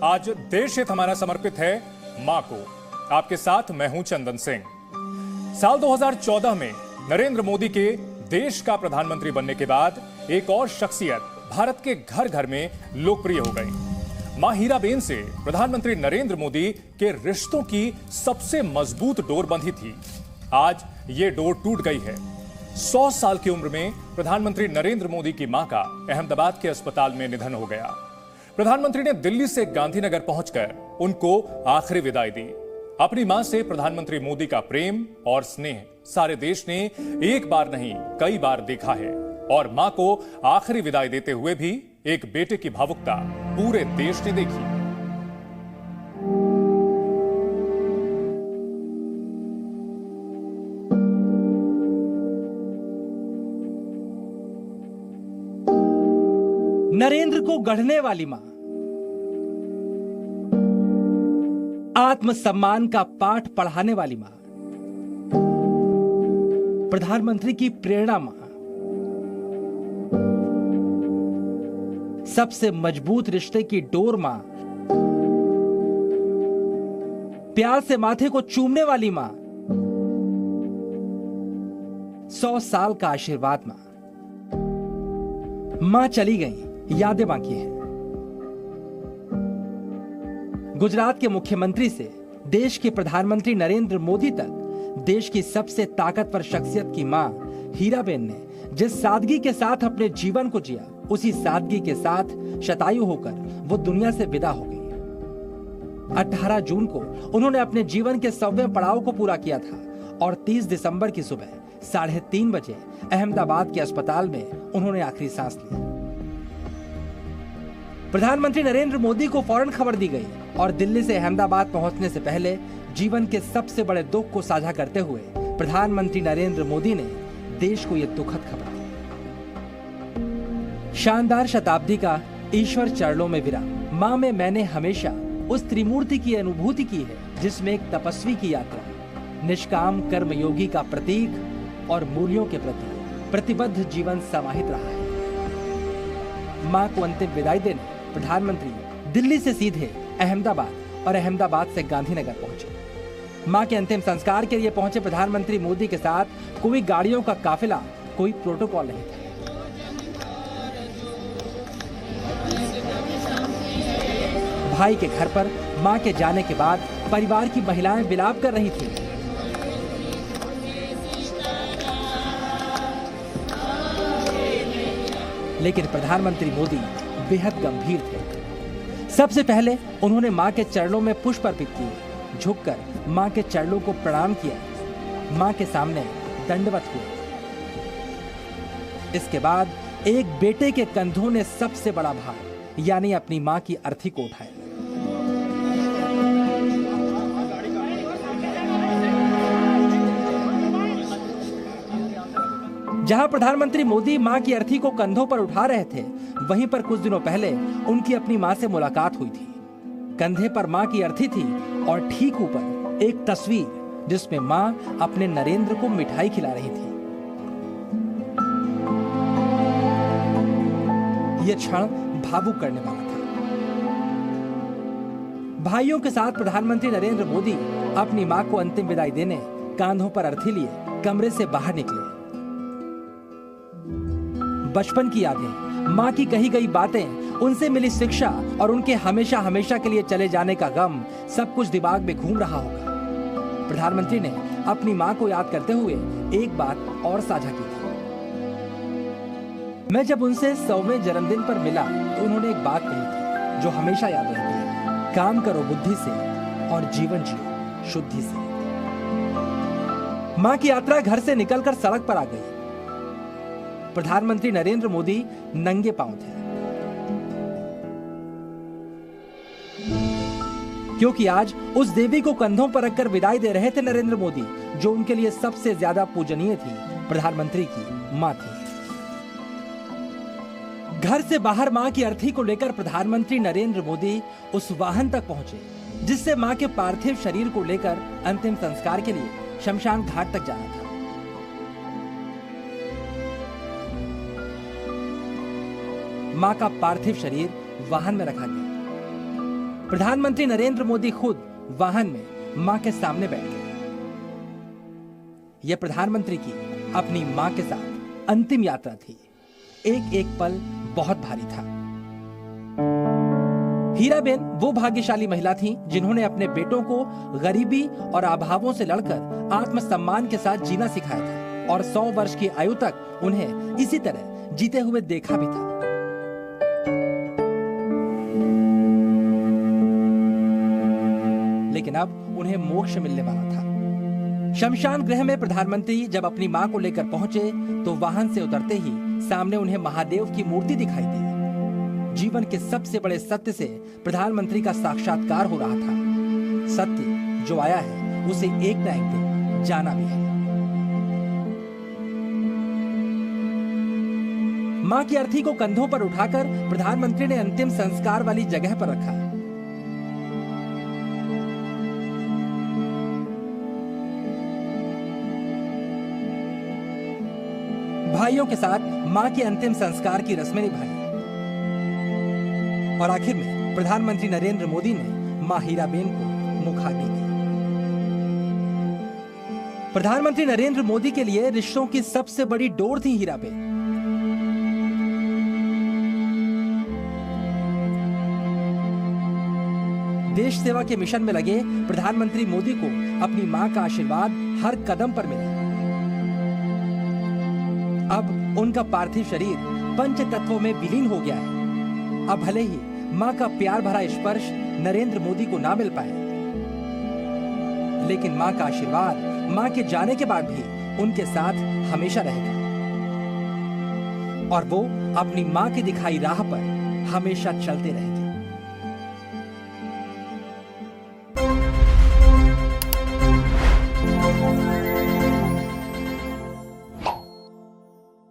आज देश हित हमारा समर्पित है मां को। आपके साथ मैं हूं चंदन सिंह। साल 2014 में नरेंद्र मोदी के देश का प्रधानमंत्री बनने के बाद एक और शख्सियत भारत के घर घर में लोकप्रिय हो गई। मां हीराबेन से प्रधानमंत्री नरेंद्र मोदी के रिश्तों की सबसे मजबूत डोर बंधी थी। आज ये डोर टूट गई है। 100 साल की उम्र में प्रधानमंत्री नरेंद्र मोदी की मां का अहमदाबाद के अस्पताल में निधन हो गया। प्रधानमंत्री ने दिल्ली से गांधीनगर पहुंचकर उनको आखिरी विदाई दी। अपनी मां से प्रधानमंत्री मोदी का प्रेम और स्नेह सारे देश ने एक बार नहीं कई बार देखा है और मां को आखिरी विदाई देते हुए भी एक बेटे की भावुकता पूरे देश ने देखी। नरेंद्र को गढ़ने वाली मां, आत्मसम्मान का पाठ पढ़ाने वाली मां, प्रधानमंत्री की प्रेरणा मां, सबसे मजबूत रिश्ते की डोर मां, प्यार से माथे को चूमने वाली मां, 100 साल का आशीर्वाद मां। मां चली गई, यादें बाकी हैं। गुजरात के मुख्यमंत्री से देश के प्रधानमंत्री नरेंद्र मोदी तक देश की सबसे ताकतवर शख्सियत की मां हीराबेन ने जिस सादगी के साथ अपने जीवन को जिया, उसी सादगी के साथ शतायु होकर वो दुनिया से विदा हो गई। 18 जून को उन्होंने अपने जीवन के 100वें पड़ाव को पूरा किया था और 30 दिसंबर की सुबह 3:30 बजे अहमदाबाद के अस्पताल में उन्होंने आखिरी सांस ली। प्रधानमंत्री नरेंद्र मोदी को फौरन खबर दी गई और दिल्ली से अहमदाबाद पहुंचने से पहले जीवन के सबसे बड़े दुख को साझा करते हुए प्रधानमंत्री नरेंद्र मोदी ने देश को यह दुखद खबर दी। शानदार शताब्दी का ईश्वर चरणों में विराम। मां में मैंने हमेशा उस त्रिमूर्ति की अनुभूति की है जिसमें एक तपस्वी की यात्रा, निष्काम कर्मयोगी का प्रतीक और मूल्यों के प्रति प्रतिबद्ध जीवन समाहित रहा है। मां को अंतिम विदाई देने प्रधानमंत्री दिल्ली से सीधे अहमदाबाद और अहमदाबाद से गांधीनगर पहुंचे। मां के अंतिम संस्कार के लिए पहुंचे प्रधानमंत्री मोदी के साथ कोई गाड़ियों का काफिला, कोई प्रोटोकॉल नहीं था। भाई के घर पर मां के जाने के बाद परिवार की महिलाएं विलाप कर रही थीं। लेकिन प्रधानमंत्री मोदी बेहद गंभीर थे। सबसे पहले उन्होंने मां के चरणों में पुष्प अर्पित किए, झुककर मां के चरणों को प्रणाम किया, मां के सामने दंडवत हुए। इसके बाद एक बेटे के कंधों ने सबसे बड़ा भार यानी अपनी मां की अर्थी को उठाया। जहां प्रधानमंत्री मोदी मां की अर्थी को कंधों पर उठा रहे थे, वहीं पर कुछ दिनों पहले उनकी अपनी मां से मुलाकात हुई थी। कंधे पर मां की अर्थी थी और ठीक ऊपर एक तस्वीर जिसमें मां अपने नरेंद्र को मिठाई खिला रही थी। यह क्षण भावुक करने वाला था। भाइयों के साथ प्रधानमंत्री नरेंद्र मोदी अपनी मां को अंतिम विदाई देने कांधों पर अर्थी लिए कमरे से बाहर निकले। बचपन की यादें, मां की कही गई बातें, उनसे मिली शिक्षा और उनके हमेशा हमेशा के लिए चले जाने का गम, सब कुछ दिमाग में घूम रहा होगा। प्रधानमंत्री ने अपनी मां को याद करते हुए एक बात और साझा की थी। मैं जब उनसे 100वें जन्मदिन पर मिला तो उन्होंने एक बात कही थी जो हमेशा याद रहती है, काम करो बुद्धि से और जीवन जियो शुद्धि से। मां की यात्रा घर से निकलकर सड़क पर आ गई। प्रधानमंत्री नरेंद्र मोदी नंगे पांव थे, क्योंकि आज उस देवी को कंधों पर रखकर विदाई दे रहे थे नरेंद्र मोदी, जो उनके लिए सबसे ज्यादा पूजनीय थी, प्रधानमंत्री की मां थी। घर से बाहर मां की अर्थी को लेकर प्रधानमंत्री नरेंद्र मोदी उस वाहन तक पहुंचे जिससे मां के पार्थिव शरीर को लेकर अंतिम संस्कार के लिए शमशान घाट तक जाना था। मां का पार्थिव शरीर वाहन में रखा गया। प्रधानमंत्री नरेंद्र मोदी खुद वाहन में मां के सामने बैठ गए। यह प्रधानमंत्री की अपनी मां के साथ अंतिम यात्रा थी। एक एक पल बहुत भारी था। हीराबेन वो भाग्यशाली महिला थी जिन्होंने अपने बेटों को गरीबी और अभावों से लड़कर आत्मसम्मान के साथ जीना सिखाया था और 100 वर्ष की आयु तक उन्हें इसी तरह जीते हुए देखा भी था। लेकिन अब उन्हें मोक्ष मिलने वाला था। शमशान गृह में प्रधानमंत्री जब अपनी मां को लेकर पहुंचे तो वाहन से उतरते ही सामने उन्हें महादेव की मूर्ति दिखाई दी। जीवन के सबसे बड़े सत्य से प्रधानमंत्री का साक्षात्कार हो रहा था। सत्य जो आया है उसे एक न एक दिन जाना भी है। मां की अर्थी को कंधों पर उठाकर प्रधानमंत्री ने अंतिम संस्कार वाली जगह पर रखा। भाइयों के साथ मां के अंतिम संस्कार की रस्में निभाई और आखिर में प्रधानमंत्री नरेंद्र मोदी ने मां हीराबेन को मुखाग्नि दी। प्रधानमंत्री नरेंद्र मोदी के लिए रिश्तों की सबसे बड़ी डोर थी हीराबेन। देश सेवा के मिशन में लगे प्रधानमंत्री मोदी को अपनी मां का आशीर्वाद हर कदम पर मिला। अब उनका पार्थिव शरीर पंच तत्वों में विलीन हो गया है। अब भले ही मां का प्यार भरा स्पर्श नरेंद्र मोदी को ना मिल पाए, लेकिन मां का आशीर्वाद मां के जाने के बाद भी उनके साथ हमेशा रहेगा और वो अपनी मां की दिखाई राह पर हमेशा चलते रहेंगे।